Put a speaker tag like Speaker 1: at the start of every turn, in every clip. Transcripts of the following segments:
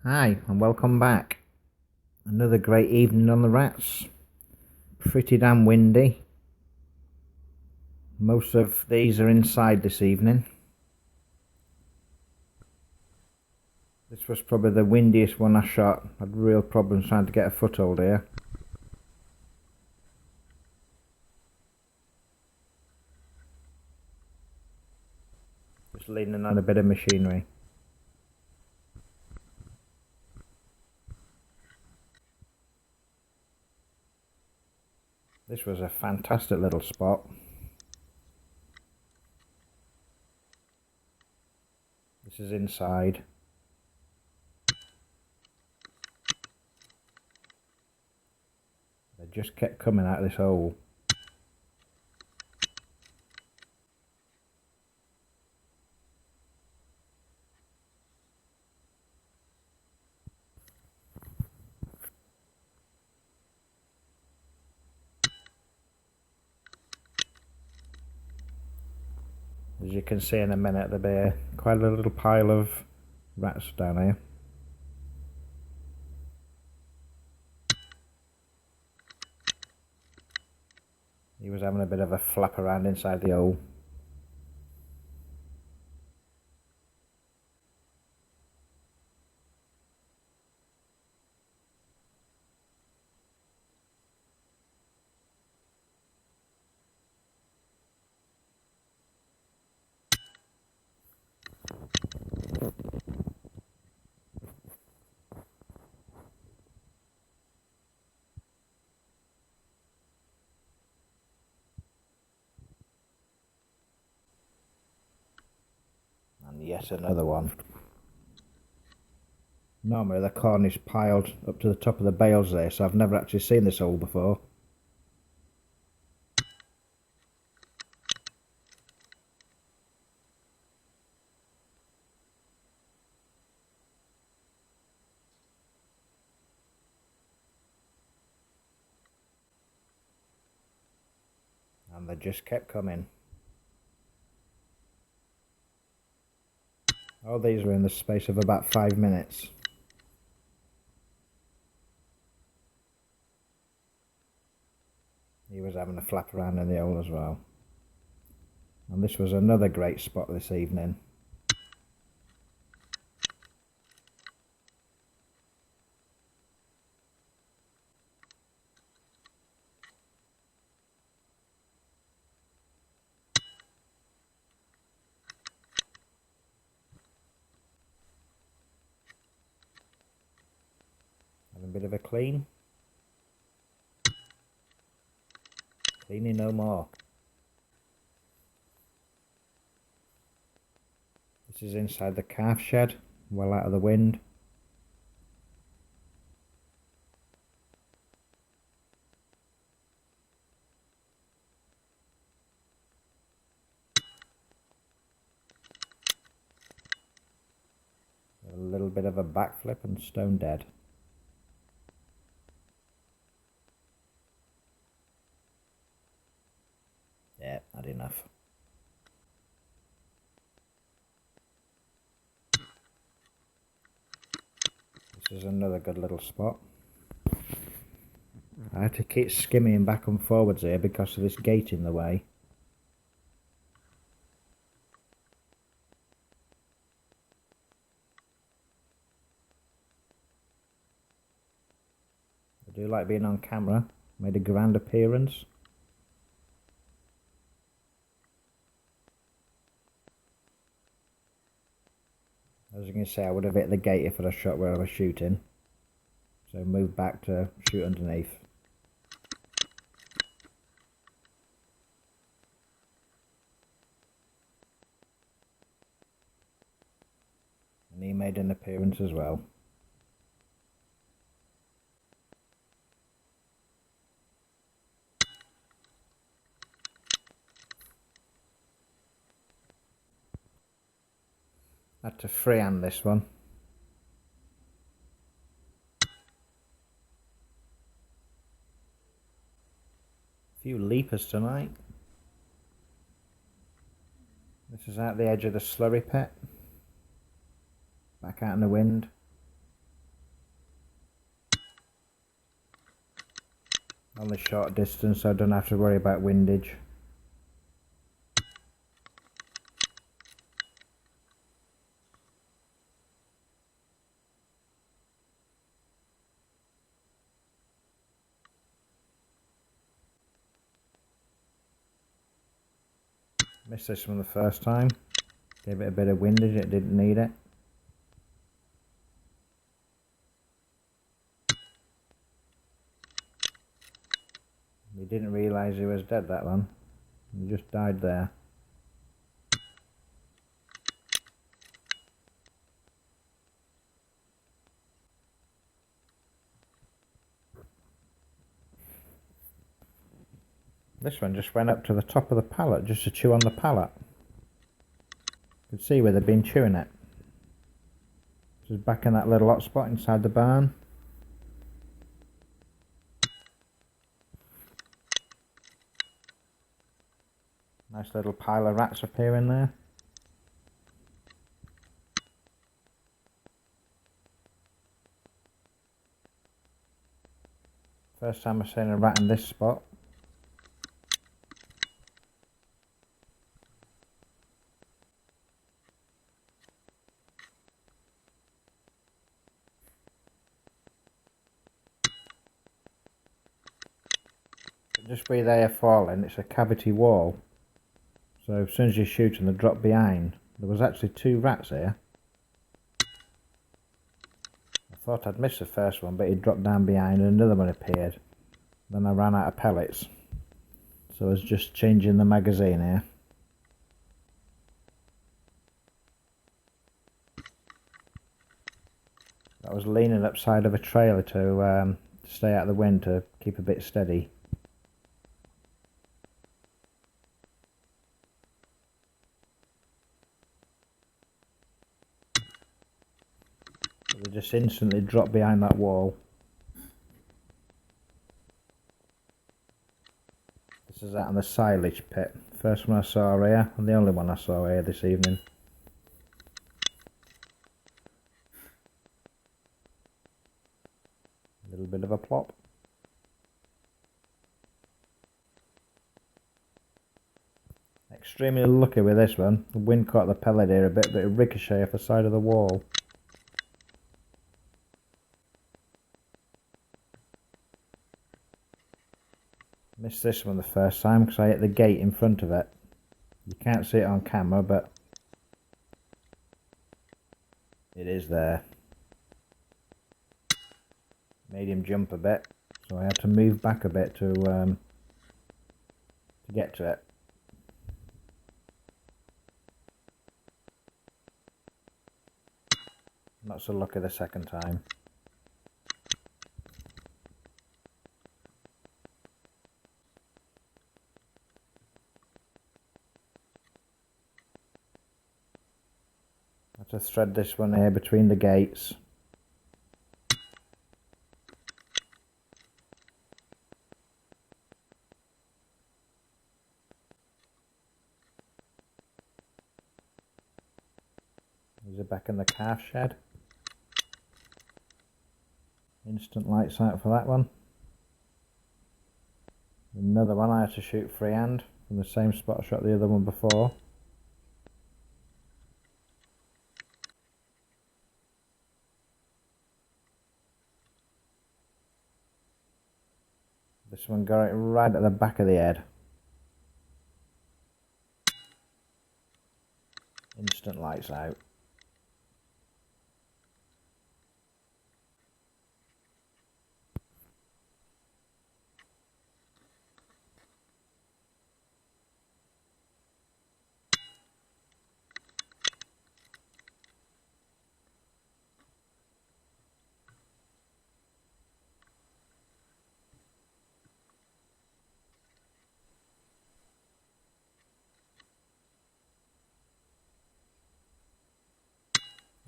Speaker 1: Hi and welcome back. Another great evening on the rats. Pretty damn windy. Most of these are inside this evening. This was probably the windiest one I shot. I had real problems trying to get a foothold here. Just leaning on a bit of machinery. This was a fantastic little spot. This is inside. They just kept coming out of this hole. As you can see in a minute, there'll be quite a little pile of rats down here. He was having a bit of a flap around inside the hole. And yet another one. Normally the corn is piled up to the top of the bales there, so I've never actually seen this hole before. And they just kept coming. All these were in the space of about 5 minutes. He was having a flap around in the hole as well. And this was another great spot this evening. Having a bit of a clean. Cleaning no more. This is inside the calf shed, well out of the wind. A little bit of a backflip and stone dead. Yeah, had enough. This is another good little spot. I had to keep skimming back and forwards here because of this gate in the way. I do like being on camera. Made a grand appearance. As you can see, I would have hit the gate if I'd have shot where I was shooting. So move back to shoot underneath. And he made an appearance as well. Had to freehand this one. A few leapers tonight. This is out the edge of the slurry pit. Back out in the wind. Only short distance, so I don't have to worry about windage. Missed this one the first time. Gave it a bit of windage, it didn't need it. He didn't realise he was dead, that one. He just died there. This one just went up to the top of the pallet just to chew on the pallet. You could see where they've been chewing it. Just back in that little hot spot inside the barn. Nice little pile of rats appearing there. First time I've seen a rat in this spot. Just where they are falling, it's a cavity wall. So as soon as you shoot and they drop behind, there was actually 2 rats here. I thought I'd missed the first one, but he dropped down behind and another one appeared. Then I ran out of pellets. So I was just changing the magazine here. I was leaning upside of a trailer to stay out of the wind to keep a bit steady. They just instantly dropped behind that wall. This is out in the silage pit. First one I saw here, and the only one I saw here this evening. A little bit of a plop. Extremely lucky with this one. The wind caught the pellet here a bit, but it ricocheted off the side of the wall. Missed this one the first time because I hit the gate in front of it. You can't see it on camera, but it is there. Made him jump a bit, so I had to move back a bit to get to it. Not so lucky the second time. I have to thread this one here between the gates. These are back in the calf shed. Instant lights out for that one. Another one I had to shoot freehand from the same spot I shot the other one before. This one got it right at the back of the head. Instant lights out.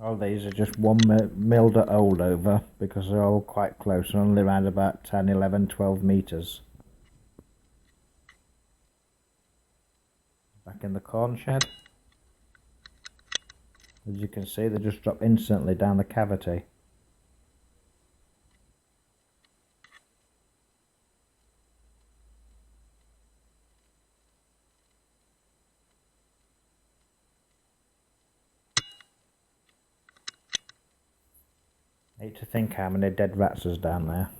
Speaker 1: All these are just one milled at old over because they're all quite close and only around about 10, 11, 12 metres. Back in the corn shed. As you can see, they just drop instantly down the cavity. Hate to think how many dead rats there's down there.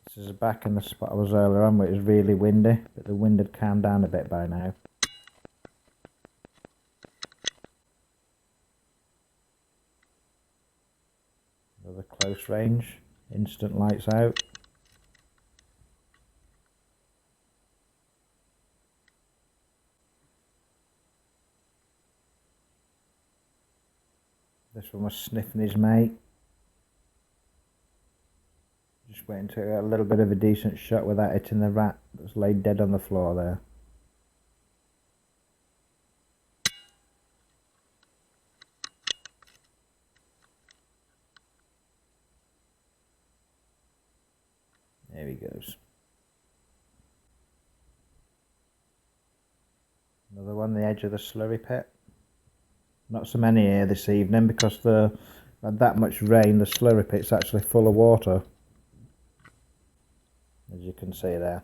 Speaker 1: This is back in the spot I was earlier on where it was really windy, but the wind had calmed down a bit by now. Another close range, instant lights out. This one was sniffing his mate. Just waiting to get a little bit of a decent shot without hitting the rat that's laid dead on the floor there. There he goes. Another one on the edge of the slurry pit. Not so many here this evening because had that much rain, the slurry pit's actually full of water, as you can see there.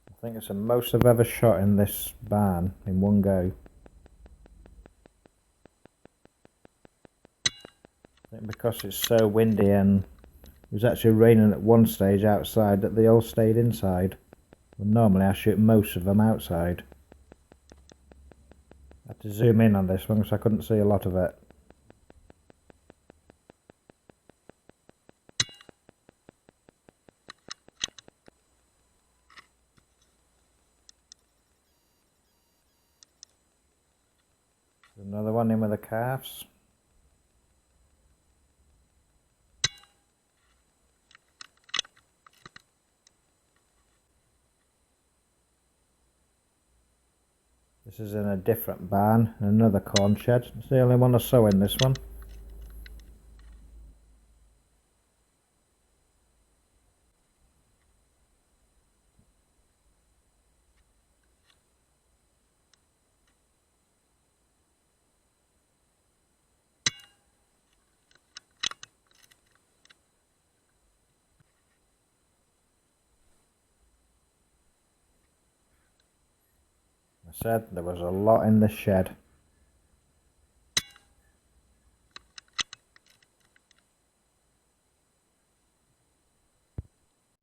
Speaker 1: I think it's the most I've ever shot in this barn in one go. I think because it's so windy and it was actually raining at one stage outside that they all stayed inside. Well, normally I shoot most of them outside. I had to zoom in on this one because I couldn't see a lot of it. Another one in with the calves. This is in a different barn, another corn shed. It's the only one I saw in this one. I said there was a lot in the shed.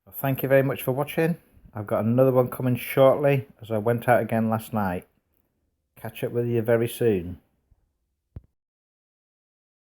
Speaker 1: Well, thank you very much for watching. I've got another one coming shortly as I went out again last night. Catch up with you very soon.